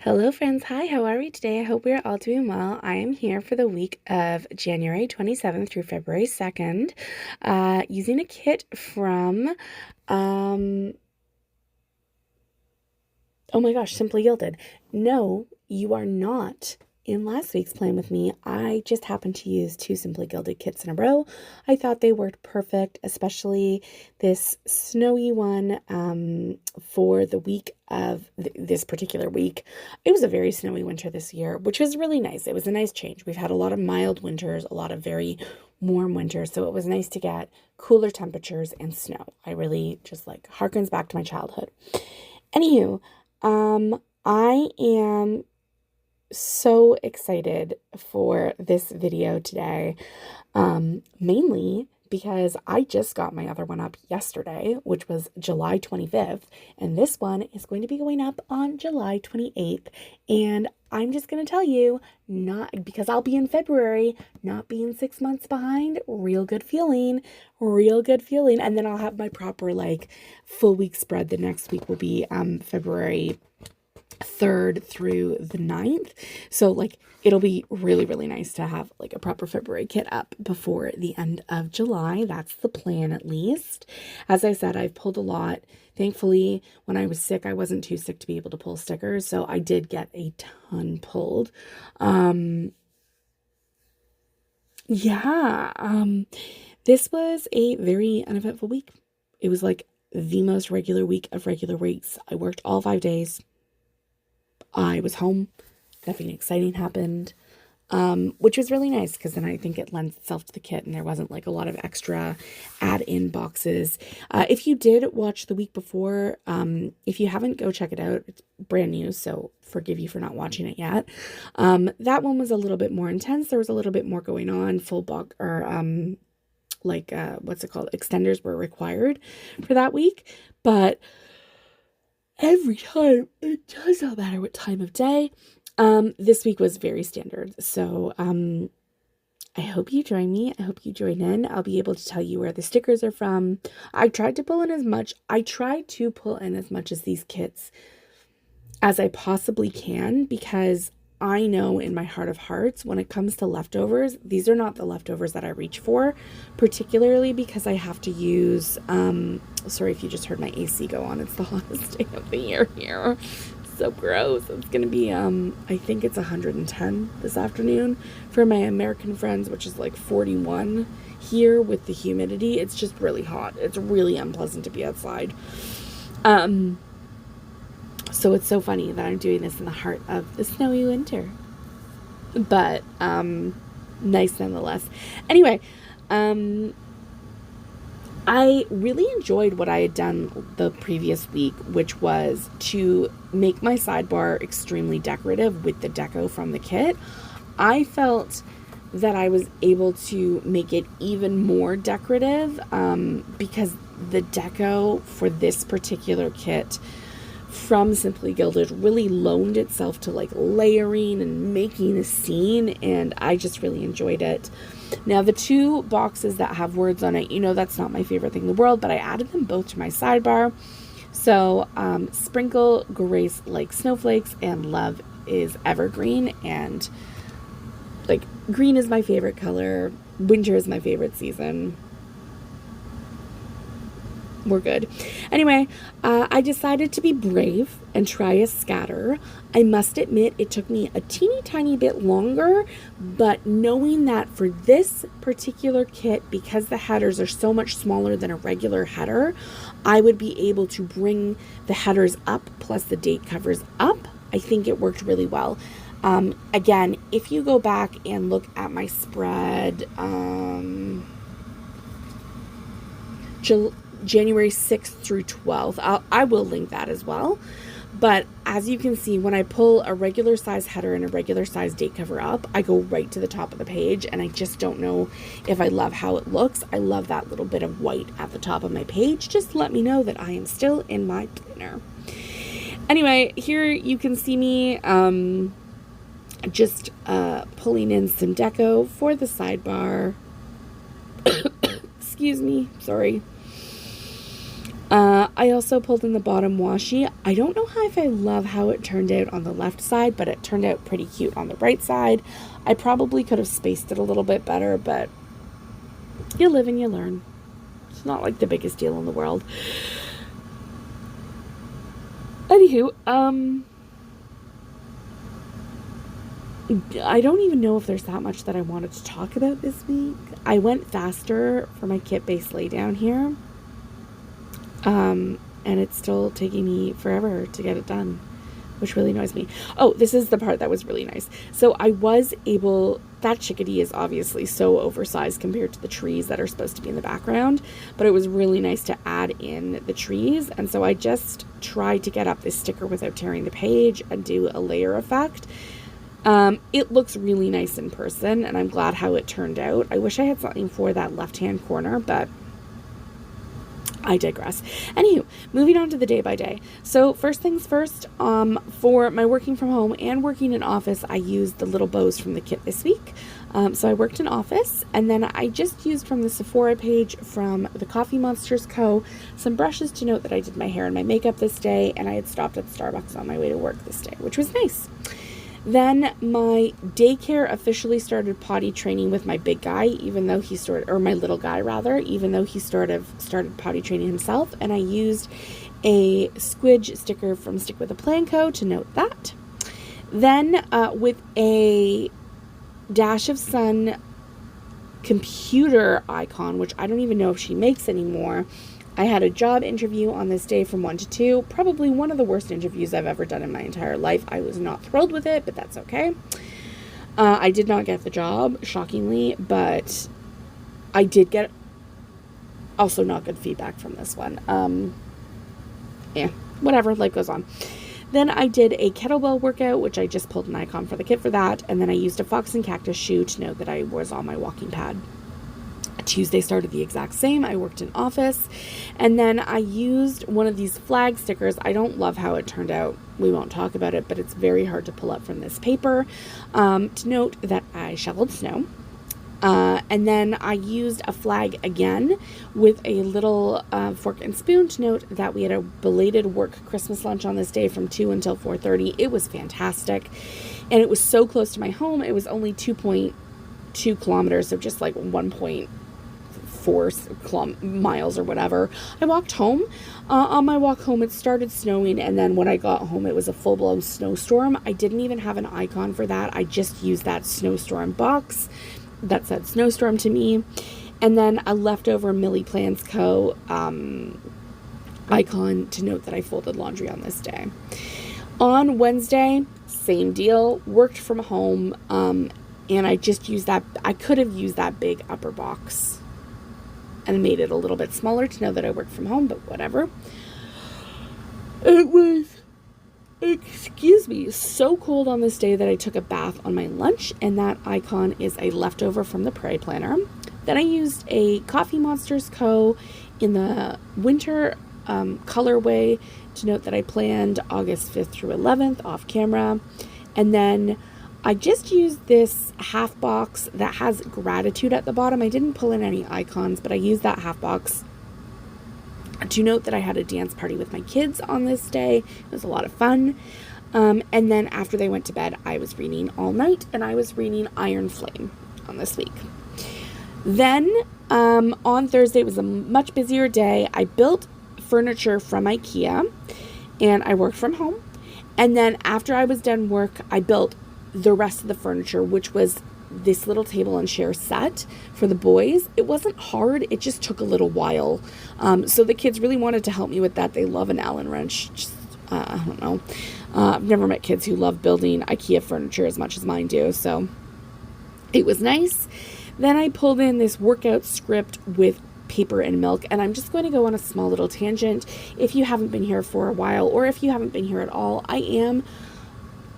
Hello, friends. Hi, how are we today? I hope we're all doing well. I am here for the week of January 27th through February 2nd, using a kit from, oh my gosh, Simply Gilded. No, you are not in last week's Plan With Me. I just happened to use two Simply Gilded kits in a row. I thought they worked perfect, especially this snowy one for the week of this particular week. It was a very snowy winter this year, which was really nice. It was a nice change. We've had a lot of mild winters, a lot of very warm winters, so it was nice to get cooler temperatures and snow. I really just harkens back to my childhood. Anywho, I am so excited for this video today, mainly because I just got my other one up yesterday, which was July 25th, and this one is going to be going up on July 28th, and I'm just going to tell you, not because I'll be in February, not being 6 months behind, real good feeling, and then I'll have my proper, full week spread. The next week will be, February 3rd through the 9th. So it'll be really, really nice to have a proper February kit up before the end of July. That's the plan, at least. As I said, I've pulled a lot. Thankfully, when I was sick, I wasn't too sick to be able to pull stickers, so I did get a ton pulled. This was a very uneventful week. It was the most regular week of regular weeks. I worked all 5 days. I was home. Nothing exciting happened, which was really nice because then I think it lends itself to the kit and there wasn't a lot of extra add-in boxes. If you did watch the week before, if you haven't, go check it out. It's brand new, so forgive you for not watching it yet. That one was a little bit more intense. There was a little bit more going on. Full box or what's it called? Extenders were required for that week, but every time, it does not matter what time of day. This week was very standard. So, I hope you join me. I hope you join in. I'll be able to tell you where the stickers are from. I tried to pull in as much as these kits as I possibly can, because I know in my heart of hearts, when it comes to leftovers, these are not the leftovers that I reach for, particularly because I have to use, sorry if you just heard my AC go on. It's the hottest day of the year here. So gross. It's going to be, I think it's 110 this afternoon for my American friends, which is 41 here with the humidity. It's just really hot. It's really unpleasant to be outside. So it's so funny that I'm doing this in the heart of the snowy winter, but nice nonetheless. Anyway, I really enjoyed what I had done the previous week, which was to make my sidebar extremely decorative with the deco from the kit. I felt that I was able to make it even more decorative because the deco for this particular kit from Simply Gilded really loaned itself to layering and making a scene, and I just really enjoyed it. Now, the two boxes that have words on it, that's not my favorite thing in the world, but I added them both to my sidebar. So, Sprinkle Grace Like Snowflakes and Love is Evergreen, and green is my favorite color. Winter is my favorite season. We're good. Anyway, I decided to be brave and try a scatter. I must admit it took me a teeny tiny bit longer, but knowing that for this particular kit, because the headers are so much smaller than a regular header, I would be able to bring the headers up plus the date covers up. I think it worked really well. Again, if you go back and look at my spread, January 6th through 12th. I will link that as well. But as you can see, when I pull a regular size header and a regular size date cover up, I go right to the top of the page, and I just don't know if I love how it looks. I love that little bit of white at the top of my page. Just let me know that I am still in my planner. Anyway, here you can see me just pulling in some deco for the sidebar. Excuse me, sorry. I also pulled in the bottom washi. I don't know if I love how it turned out on the left side, but it turned out pretty cute on the right side. I probably could have spaced it a little bit better, but you live and you learn. It's not like the biggest deal in the world. Anywho, I don't even know if there's that much that I wanted to talk about this week. I went faster for my kit base laydown here. And it's still taking me forever to get it done, which really annoys me. Oh, this is the part that was really nice. So I was able, that chickadee is obviously so oversized compared to the trees that are supposed to be in the background, but it was really nice to add in the trees. And so I just tried to get up this sticker without tearing the page and do a layer effect. It looks really nice in person, and I'm glad how it turned out. I wish I had something for that left-hand corner, but I digress. Anywho, moving on to the day by day. So first things first, for my working from home and working in office, I used the little bows from the kit this week. So I worked in office, and then I just used from the Sephora page from the Coffee Monsters Co. some brushes to note that I did my hair and my makeup this day, and I had stopped at Starbucks on my way to work this day, which was nice. Then my daycare officially started potty training with my big guy, even though he started, or my little guy rather, even though he started potty training himself. And I used a squidge sticker from Stick with a Plan Co. to note that. Then with a Dash of Sun computer icon, which I don't even know if she makes anymore, I had a job interview on this day from 1 to 2, probably one of the worst interviews I've ever done in my entire life. I was not thrilled with it, but that's okay. I did not get the job, shockingly, but I did get also not good feedback from this one. Yeah, whatever, life goes on. Then I did a kettlebell workout, which I just pulled an icon for the kit for that, and then I used a fox and cactus shoe to note that I was on my walking pad. Tuesday started the exact same. I worked in office, and then I used one of these flag stickers. I don't love how it turned out. We won't talk about it, but it's very hard to pull up from this paper, to note that I shoveled snow. And then I used a flag again with a little fork and spoon to note that we had a belated work Christmas lunch on this day from 2 until 4:30. It was fantastic, and it was so close to my home. It was only 2.2 kilometers, so just like 1.4 miles or whatever. I walked home. On my walk home, it started snowing, and then when I got home, it was a full-blown snowstorm. I didn't even have an icon for that. I just used that snowstorm box that said snowstorm to me, and then a leftover Millie Plans Co. icon to note that I folded laundry on this day. On Wednesday, same deal, worked from home, and I just used that. I could have used that big upper box and made it a little bit smaller to know that I worked from home, but whatever. It was, excuse me, so cold on this day that I took a bath on my lunch, and that icon is a leftover from the Prairie Planner. Then I used a Coffee Monsters Co. in the winter colorway to note that I planned August 5th through 11th off camera. And then I just used this half box that has gratitude at the bottom. I didn't pull in any icons, but I used that half box to note that I had a dance party with my kids on this day. It was a lot of fun. And then after they went to bed, I was reading all night, and I was reading Iron Flame on this week. Then on Thursday, it was a much busier day. I built furniture from IKEA, and I worked from home. And then after I was done work, I built the rest of the furniture, which was this little table and chair set for the boys. It wasn't hard. It just took a little while. So the kids really wanted to help me with that. They love an Allen wrench. Just, I don't know. I've never met kids who love building IKEA furniture as much as mine do. So it was nice. Then I pulled in this workout script with paper and milk, and I'm just going to go on a small little tangent. If you haven't been here for a while, or if you haven't been here at all, I am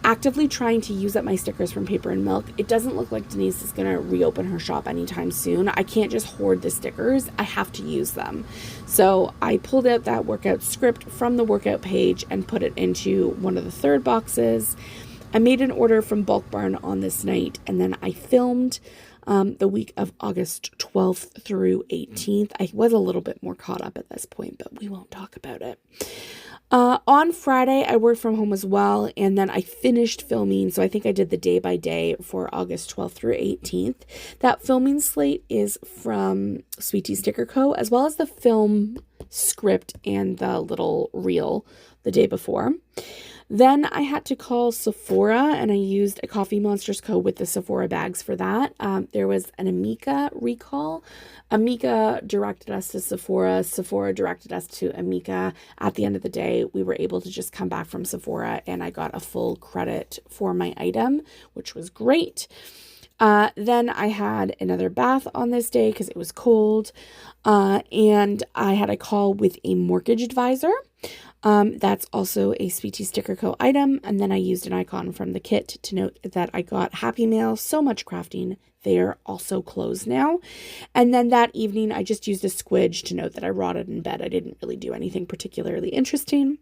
actively trying to use up my stickers from Paper and Milk. It doesn't look like Denise is going to reopen her shop anytime soon. I can't just hoard the stickers. I have to use them. So I pulled out that workout script from the workout page and put it into one of the third boxes. I made an order from Bulk Barn on this night, and then I filmed the week of August 12th through 18th. I was a little bit more caught up at this point, but we won't talk about it. On Friday, I worked from home as well, and then I finished filming, so I think I did the day by day for August 12th through 18th. That filming slate is from Sweet Tea Sticker Co., as well as the film script and the little reel the day before. Then I had to call Sephora, and I used a Coffee Monsters Co. with the Sephora bags for that. There was an Amika recall. Amika directed us to Sephora. Sephora directed us to Amika. At the end of the day, we were able to just come back from Sephora, and I got a full credit for my item, which was great. Then I had another bath on this day because it was cold, and I had a call with a mortgage advisor. That's also a Sweet Tea Sticker Co. item, and then I used an icon from the kit to note that I got Happy Mail, So Much Crafting. They're also closed now. And then that evening, I just used a squidge to note that I rotted in bed. I didn't really do anything particularly interesting.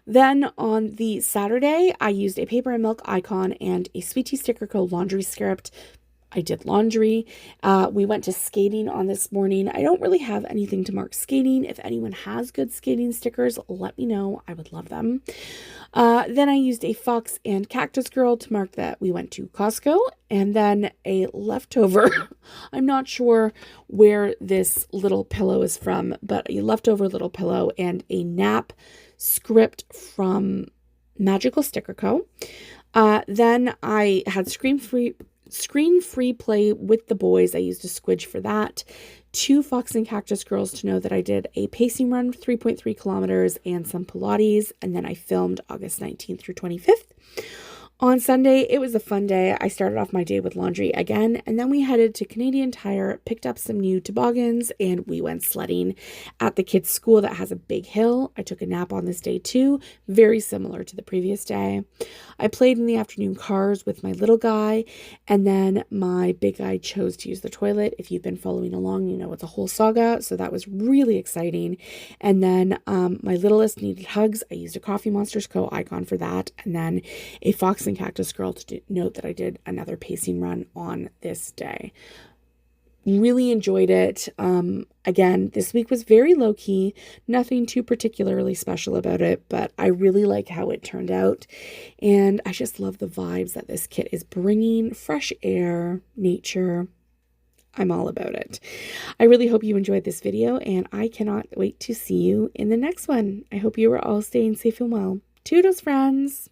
Then on the Saturday, I used a paper and milk icon and a Sweet Tea Sticker Co. laundry script. I did laundry. We went to skating on this morning. I don't really have anything to mark skating. If anyone has good skating stickers, let me know. I would love them. Then I used a fox and cactus girl to mark that we went to Costco. And then a leftover, I'm not sure where this little pillow is from, but a leftover little pillow and a nap script from Magical Sticker Co. Then I had screen-free play with the boys. I used a squidge for that. 2 Fox and Cactus Girls to know that I did a pacing run, 3.3 kilometers, and some Pilates. And then I filmed August 19th through 25th. On Sunday, it was a fun day. I started off my day with laundry again, and then we headed to Canadian Tire, picked up some new toboggans, and we went sledding at the kids' school that has a big hill. I took a nap on this day too, very similar to the previous day. I played in the afternoon cars with my little guy, and then my big guy chose to use the toilet. If you've been following along, you know it's a whole saga, so that was really exciting. And then my littlest needed hugs. I used a Coffee Monsters Co. icon for that, and then a Fox and Cactus Girl to note that I did another pacing run on this day. Really enjoyed it. Again, this week was very low-key, nothing too particularly special about it, but I really like how it turned out, and I just love the vibes that this kit is bringing. Fresh air, nature. I'm all about it. I really hope you enjoyed this video, and I cannot wait to see you in the next one. I hope you are all staying safe and well. Toodles, friends!